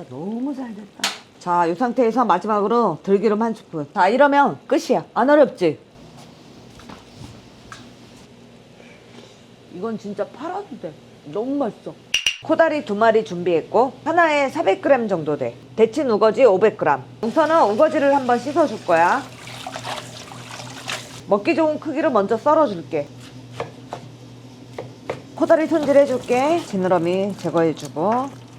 진짜 너무 잘 됐다. 자, 이 상태에서 마지막으로 들기름 한 스푼. 자, 이러면 끝이야. 안 어렵지? 이건 진짜 팔아도 돼. 너무 맛있어. 코다리 2마리 준비했고 하나에 400g 정도 돼. 데친 우거지 500g. 우선은 우거지를 한번 씻어줄 거야. 먹기 좋은 크기로 먼저 썰어줄게. 코다리 손질 해줄게. 지느러미 제거해주고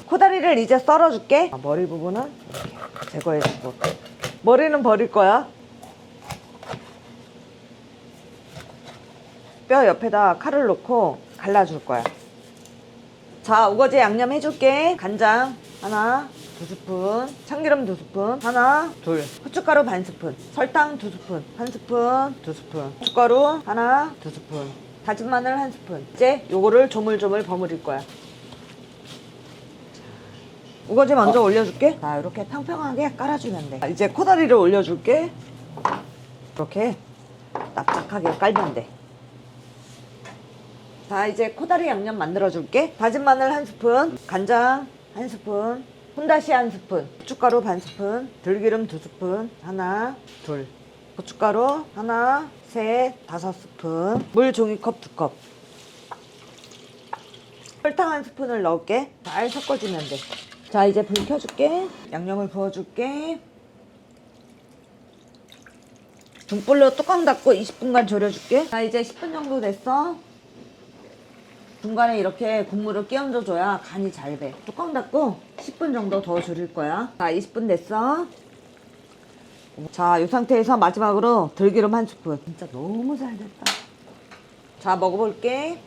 코다리를 이제 썰어줄게. 머리 부분은 이렇게 제거해주고 머리는 버릴 거야. 뼈 옆에다 칼을 놓고 갈라줄 거야. 자, 우거지 양념 해줄게. 간장 하나, 2스푼, 참기름 2스푼, 하나, 둘, 후춧가루 반 스푼, 설탕 2스푼, 1스푼, 2스푼, 고춧가루 하나, 2스푼, 다진 마늘 1스푼. 이제 요거를 조물조물 버무릴 거야. 우거지 먼저 올려줄게. 자, 이렇게 평평하게 깔아주면 돼. 이제 코다리를 올려줄게. 이렇게 납작하게 깔면 돼. 자, 이제 코다리 양념 만들어줄게. 다진 마늘 1스푼, 간장 1스푼, 혼다시 1스푼, 고춧가루 반 스푼, 들기름 2스푼, 하나, 둘, 고춧가루 하나, 셋, 5스푼, 물 종이컵 2컵, 설탕 1스푼을 넣을게. 잘 섞어주면 돼. 자, 이제 불 켜줄게. 양념을 부어줄게. 중불로 뚜껑 닫고 20분간 졸여줄게. 자, 이제 10분 정도 됐어. 중간에 이렇게 국물을 끼얹어 줘야 간이 잘 배. 뚜껑 닫고 10분 정도 더 졸일 거야. 자, 20분 됐어. 자, 이 상태에서 마지막으로 들기름 1스푼. 진짜 너무 잘 됐다. 자, 먹어볼게.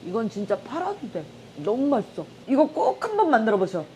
이건 진짜 팔아도 돼. 너무 맛있어. 이거 꼭 한번 만들어 보셔.